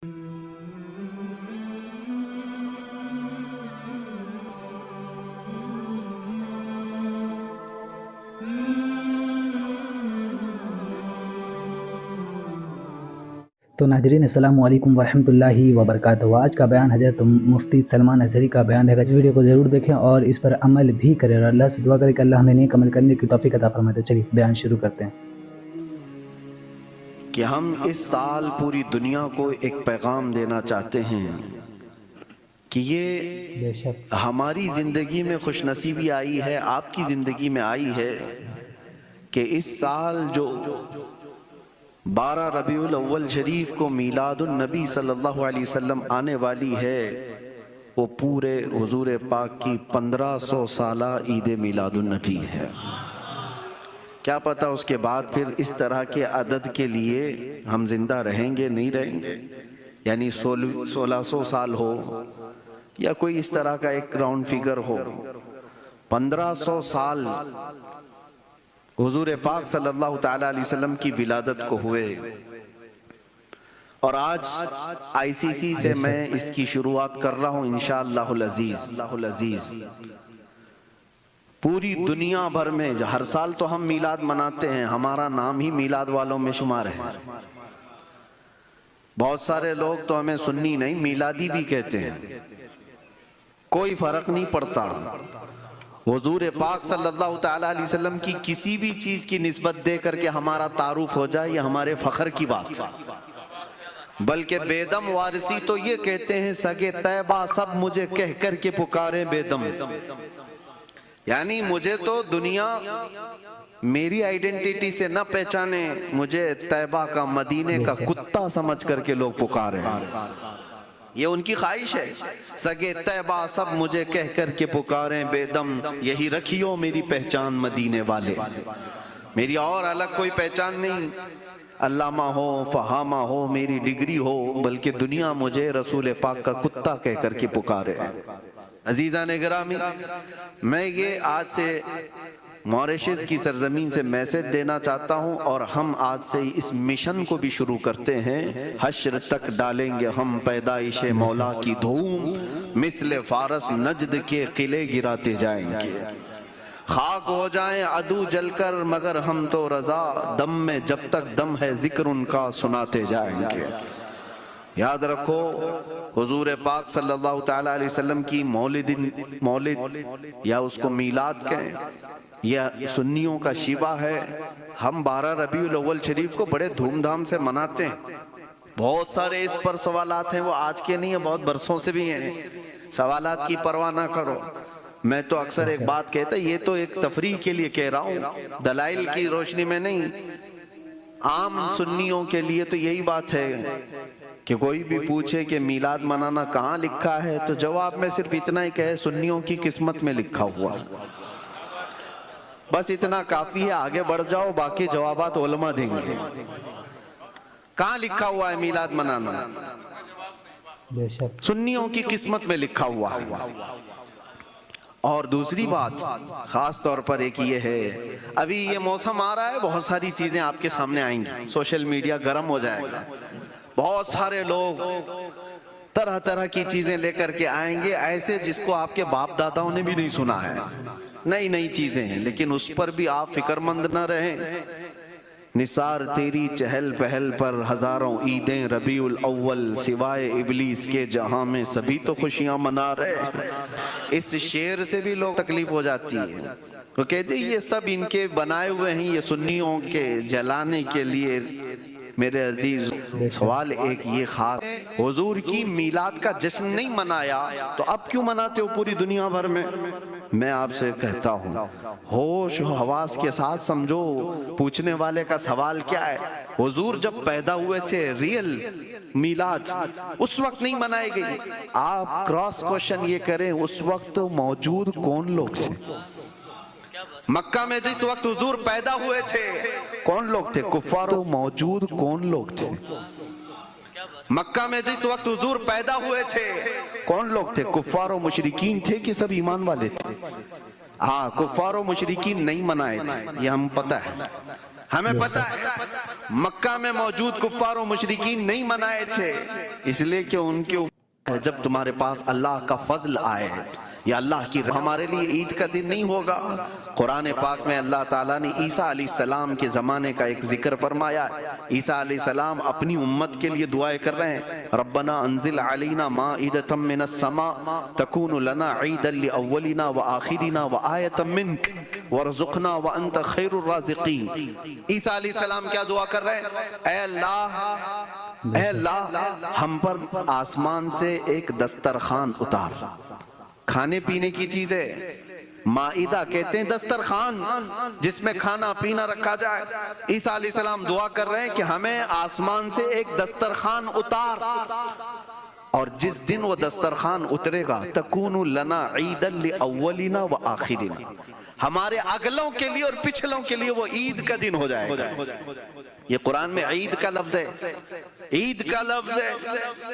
تو ناظرین السلام علیکم ورحمۃ اللہ وبرکاتہ۔ آج کا بیان حضرت مفتی سلمان اظہری کا بیان ہے۔ اس ویڈیو کو ضرور دیکھیں اور اس پر عمل بھی کریں اور اللہ سے دعا کریں کہ اللہ ہمیں نیک عمل کرنے کی توفیق عطا فرمائے۔ تو چلیے بیان شروع کرتے ہیں کہ ہم اس سال پوری دنیا کو ایک پیغام دینا چاہتے ہیں کہ یہ ہماری زندگی میں خوش نصیبی آئی ہے، آپ کی زندگی میں آئی ہے کہ اس سال جو 12 ربیع الاول شریف کو میلاد النبی صلی اللہ علیہ وسلم آنے والی ہے، وہ پورے حضور پاک کی 1500 سالہ عید میلاد النبی ہے۔ کیا پتہ اس کے بعد پھر اس طرح کے عدد کے لیے ہم زندہ رہیں گے نہیں رہیں گے، یعنی 1600 سال ہو یا کوئی اس طرح کا ایک راؤنڈ فگر ہو۔ 1500 سال حضور پاک صلی اللہ تعالیٰ علیہ وسلم کی ولادت کو ہوئے، اور آج آئی سی سی سے میں اس کی شروعات کر رہا ہوں انشاءاللہ العزیز۔ پوری دنیا بھر میں ہر سال تو ہم میلاد مناتے ہیں، ہمارا نام ہی میلاد والوں میں شمار ہے۔ بہت سارے لوگ تو ہمیں سنی نہیں میلادی بھی کہتے ہیں، کوئی فرق نہیں پڑتا۔ حضور پاک صلی اللہ تعالیٰ علیہ وسلم کی کسی بھی چیز کی نسبت دے کر کے ہمارا تعارف ہو جائے، یہ ہمارے فخر کی بات، بلکہ بیدم وارثی تو یہ کہتے ہیں سگے طیبہ سب مجھے کہہ کر کے پکاریں بیدم، یعنی مجھے تو دنیا میری آئیڈینٹیٹی سے نہ پہچانے، مجھے طیبہ کا مدینے کا کتا سمجھ کر کے لوگ پکاریں، یہ ان کی خواہش ہے۔ سگے طیبہ سب مجھے کہہ کر کے پکاریں بیدم، یہی رکھیو میری پہچان مدینے والے، میری اور الگ کوئی پہچان نہیں، علامہ ہو فہامہ ہو میری ڈگری ہو، بلکہ دنیا مجھے رسول پاک کا کتا کہہ کر کے پکارے۔ عزیزان گرامی، میں یہ آج سے موریشس کی سرزمین سے میسج دینا چاہتا ہوں، اور ہم آج سے اس مشن کو بھی شروع کرتے ہیں۔ حشر تک ڈالیں گے ہم پیدائش مولا کی دھوم، مثل فارس نجد کے قلعے گراتے جائیں گے، خاک ہو جائیں عدو جل کر مگر ہم تو رضا، دم میں جب تک دم ہے ذکر ان کا سناتے جائیں گے۔ یاد رکھو حضور پاک صلی اللہ تعالیٰ علیہ وسلم کی مولد یا اس کو میلاد کہیں، یہ سنیوں کا شیبہ ہے۔ ہم 12 ربیع الاول شریف کو بڑے دھوم دھام سے مناتے ہیں، بہت سارے اس پر سوالات ہیں، وہ آج کے نہیں ہیں، بہت برسوں سے بھی ہیں، سوالات کی پرواہ نہ کرو۔ میں تو اکثر ایک بات کہتا یہ تو ایک تفریح کے لیے کہہ رہا ہوں، دلائل کی روشنی میں نہیں، عام سنیوں کے لیے تو یہی بات ہے کہ کوئی بھی پوچھے کہ میلاد منانا کہاں لکھا ہے تو جواب میں صرف اتنا ہی کہے سنیوں کی قسمت میں لکھا ہوا، بس اتنا کافی ہے، آگے بڑھ جاؤ باقی جوابات علماء دیں گے۔ کہاں لکھا ہوا ہے میلاد منانا؟ سنیوں کی قسمت میں لکھا ہوا ہے۔ اور دوسری بات خاص طور پر ایک یہ ہے، ابھی یہ موسم آ رہا ہے، بہت ساری چیزیں آپ کے سامنے آئیں گی، سوشل میڈیا گرم ہو جائے گا، بہت سارے لوگ طرح طرح کی چیزیں لے کر کے آئیں گے، ایسے جس کو آپ کے باپ داداؤں نے بھی نہیں سنا ہے، نئی نئی چیزیں ہیں، لیکن اس پر بھی آپ فکر مند نہ رہیں۔ نثار تیری چہل پہل پر ہزاروں عیدیں ربیع الاول، سوائے ابلیس کے جہاں میں سبھی تو خوشیاں منا رہے۔ اس شعر سے بھی لوگ تکلیف ہو جاتی ہے، وہ کہتے ہیں یہ سب ان کے بنائے ہوئے ہیں، یہ سنیوں کے جلانے کے لیے۔ میرے عزیز سوال ایک یہ خاص، حضور کی میلاد کا جشن نہیں منایا تو اب کیوں مناتے ہو پوری دنیا بھر میں؟ میں آپ سے کہتا ہوں ہوش و حواس کے ساتھ سمجھو پوچھنے والے کا سوال کیا ہے۔ حضور جب پیدا ہوئے تھے ریل میلاد اس وقت نہیں منائے گئی، آپ کراس کوشچن یہ کریں اس وقت موجود کون لوگ تھے؟ مکہ میں جس وقت حضور پیدا ہوئے تھے کون لوگ تھے؟ کفار موجود کون لوگ تھے؟ مکہ میں جس وقت حضور پیدا ہوئے تھے کون لوگ تھے؟ کفار و مشرکین تھے کہ سب ایمان والے تھے؟ ہاں، کفار و مشرکین نہیں منائے تھے، یہ ہم پتہ ہے۔ ہمیں پتا ہے مکہ میں موجود کفار و مشرکین نہیں منائے تھے، اس لیے کہ ان کے اوپر جب تمہارے پاس اللہ کا فضل آئے یا اللہ کی ہمارے لیے عید کا دن نہیں ہوگا۔ قرآن پاک میں اللہ تعالیٰ نے عیسیٰ علیہ السلام کے زمانے کا ایک ذکر فرمایا ہے۔ عیسیٰ علیہ السلام اپنی امت کے لیے دعائیں کر رہے ہیں، ربنا انزل علینا مائدۃ من السماء تکون لنا عیدا لاولنا وآخرنا وآیۃ منک وارزقنا وانت خیر الرازقین۔ عیسیٰ علیہ السلام کیا دعا کر رہے ہیں؟ اے اللہ ہم پر آسمان سے ایک دسترخوان اتار، کھانے پینے کی چیزیں، مائدہ کہتے ہیں دسترخوان جس میں کھانا پینا رکھا جائے۔ عیسیٰ علیہ السلام دعا کر رہے ہیں کہ ہمیں آسمان سے ایک دسترخوان اتار، اور جس دن وہ دسترخوان اترے گا تکون لنا عیدا لاولنا وآخرنا، ہمارے اگلوں کے لیے اور پچھلوں کے لیے وہ عید کا دن ہو جائے گا۔ یہ قرآن میں عید کا لفظ ہے، عید کا لفظ ہے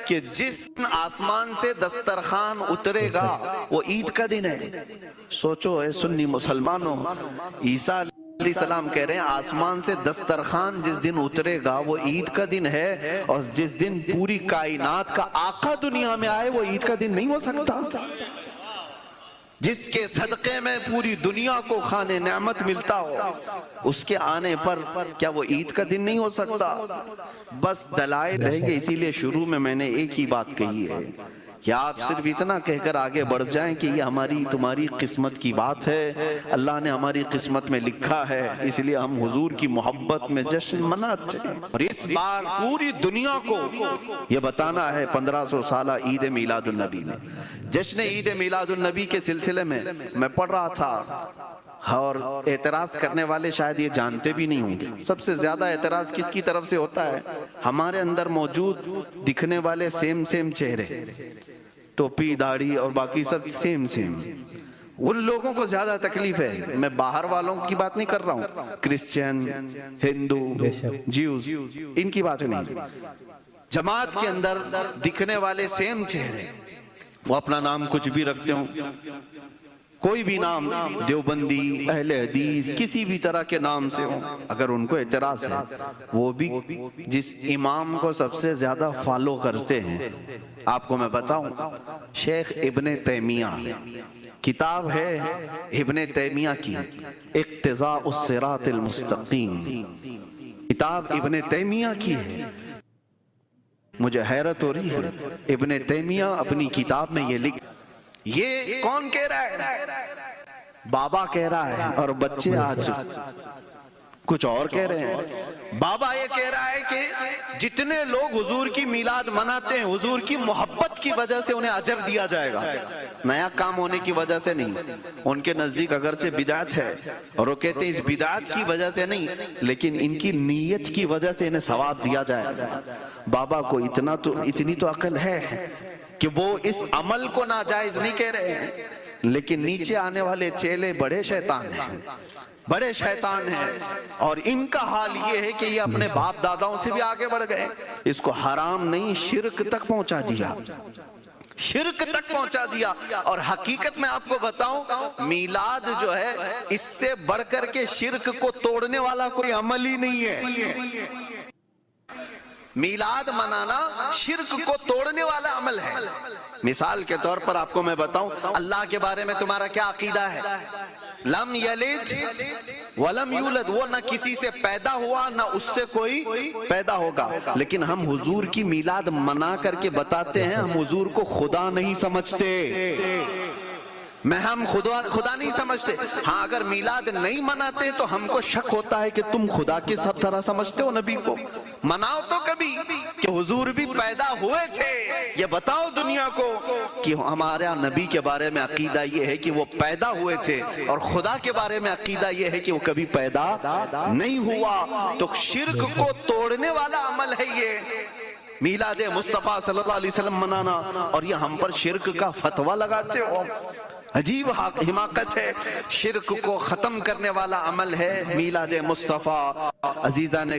کہ جس آسمان سے دسترخوان اترے گا وہ عید کا دن ہے۔ سوچو اے سنی مسلمانوں، عیسیٰ علیہ السلام کہہ رہے ہیں آسمان سے دسترخوان جس دن اترے گا وہ عید کا دن ہے، اور جس دن پوری کائنات کا آقا دنیا میں آئے وہ عید کا دن نہیں ہو سکتا۔ جس کے صدقے میں پوری دنیا کو خانے نعمت ملتا ہو، اس کے آنے پر کیا وہ عید کا دن نہیں ہو سکتا؟ بس دلائل رہیں گے، اسی لیے شروع میں نے ایک ہی بات کہی ہے کہ آپ صرف اتنا کہہ کر آگے بڑھ جائیں کہ یہ ہماری تمہاری قسمت کی بات ہے، اللہ نے ہماری قسمت میں لکھا ہے، اس لیے ہم حضور کی محبت میں جشن مناتے ہیں۔ اور اس بار پوری دنیا کو یہ بتانا ہے 1500 سالہ عید میلاد النبی میں، جشن عید میلاد النبی کے سلسلے میں پڑھ رہا تھا، اور اعتراض کرنے والے شاید یہ جانتے بھی نہیں ہوں گے سب سے زیادہ اعتراض کس کی طرف سے ہوتا ہے؟ ہمارے اندر موجود دکھنے والے سیم چہرے، ٹوپی داڑھی اور باقی سب سیم ان لوگوں کو زیادہ تکلیف ہے۔ میں باہر والوں کی بات نہیں کر رہا ہوں، کرسچین، ہندو، جیوز، ان کی بات نہیں۔ جماعت کے اندر دکھنے والے سیم چہرے، وہ اپنا نام کچھ بھی رکھتے ہوں، کوئی بھی نام، دیوبندی، اہل حدیث، کسی بھی طرح کے نام سے ہوں، اگر ان کو اعتراض ہے، وہ بھی جس امام کو سب سے زیادہ فالو کرتے ہیں، آپ کو میں بتاؤں، شیخ ابن تیمیہ، کتاب ہے ابن تیمیہ کی اقتضاء الصراط المستقیم، کتاب ابن تیمیہ کی ہے۔ مجھے حیرت ہو رہی ہے، ابن تیمیہ اپنی کتاب میں یہ لکھ، یہ کون کہہ رہا ہے؟ بابا کہہ رہا ہے، اور بچے آج کچھ اور کہہ رہے ہیں۔ بابا یہ کہہ رہا ہے کہ جتنے لوگ حضور کی میلاد مناتے ہیں حضور کی محبت کی وجہ سے انہیں اجر دیا جائے گا، نیا کام ہونے کی وجہ سے نہیں۔ ان کے نزدیک اگرچہ بدعت ہے، اور وہ کہتے ہیں اس بدعت کی وجہ سے نہیں، لیکن ان کی نیت کی وجہ سے انہیں ثواب دیا جائے گا۔ بابا کو اتنی تو عقل ہے کہ وہ اس عمل کو ناجائز نہیں کہہ رہے ہیں، لیکن نیچے آنے والے چیلے بڑے شیطان ہیں، اور ان کا حال یہ ہے کہ یہ اپنے باپ داداؤں سے بھی آگے بڑھ گئے، اس کو حرام نہیں شرک تک پہنچا دیا۔ اور حقیقت میں آپ کو بتاؤں، میلاد جو ہے اس سے بڑھ کر کے شرک کو توڑنے والا کوئی عمل ہی نہیں ہے۔ میلاد منانا شرک کو توڑنے والا عمل ہے۔ مثال کے طور پر آپ کو میں بتاؤں، اللہ کے بارے میں تمہارا کیا عقیدہ ہے؟ لم یلد ولم یولد، وہ نہ کسی سے پیدا ہوا نہ اس سے کوئی پیدا ہوگا، لیکن ہم حضور کی میلاد منا کر کے بتاتے ہیں ہم حضور کو خدا نہیں سمجھتے، ہم خدا نہیں سمجھتے۔ ہاں اگر میلاد نہیں مناتے تو ہم کو شک ہوتا ہے کہ تم خدا کے ساتھ طرح سمجھتے ہو نبی کو۔ مناؤ تو کبھی کہ حضور بھی پیدا ہوئے تھے، یہ بتاؤ دنیا کو کہ ہمارا نبی کے بارے میں عقیدہ یہ ہے کہ وہ پیدا ہوئے تھے، اور خدا کے بارے میں عقیدہ یہ ہے کہ وہ کبھی پیدا نہیں ہوا۔ تو شرک کو توڑنے والا عمل ہے یہ میلاد مصطفیٰ صلی اللہ علیہ وسلم منانا، اور یہ ہم پر شرک کا فتویٰ لگاتے ہو، عجیب حماقت ہے۔ شرک کو ختم کرنے والا عمل ہے میلاد مصطفیٰ۔ عزیزان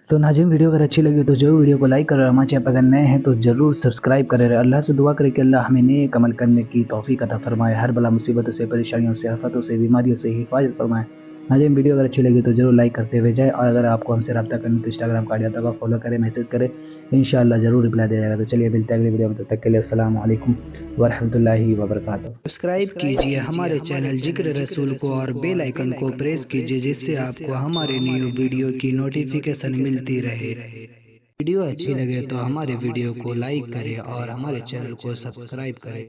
تو ناظرین، ویڈیو اگر اچھی لگی تو ضرور ویڈیو کو لائک کریں، اور ہمارے چینل پر اگر نئے ہیں تو ضرور سبسکرائب کریں۔ اللہ سے دعا کریں کہ اللہ ہمیں نیک عمل کرنے کی توفیق عطا فرمائے، ہر بلا مصیبتوں سے، پریشانیوں سے، آفتوں سے، بیماریوں سے حفاظت فرمائے۔ ناظرین ویڈیو اگر اچھی لگی تو ضرور لائک کرتے ہوئے جائے، اور اگر آپ کو ہم سے رابطہ کرنا تو انسٹاگرام کا آئی ڈی ہوگا، فالو کریں، میسج کریں، انشاءاللہ ضرور رپلائی دیا جائے گا۔ تو چلیے ملتے ہیں اگلی ویڈیو میں، تب تک کے لیے السلام علیکم ورحمۃ اللہ وبرکاتہ۔ سبسکرائب کیجئے ہمارے چینل ذکر رسول کو اور بیل آئیکن کو پریس کیجئے، جس سے آپ کو ہمارے نیو ویڈیو کی نوٹیفیکیشن ملتی رہے۔ ویڈیو اچھی لگے تو ہمارے ویڈیو کو لائک کریں اور ہمارے چینل کو سبسکرائب کریں۔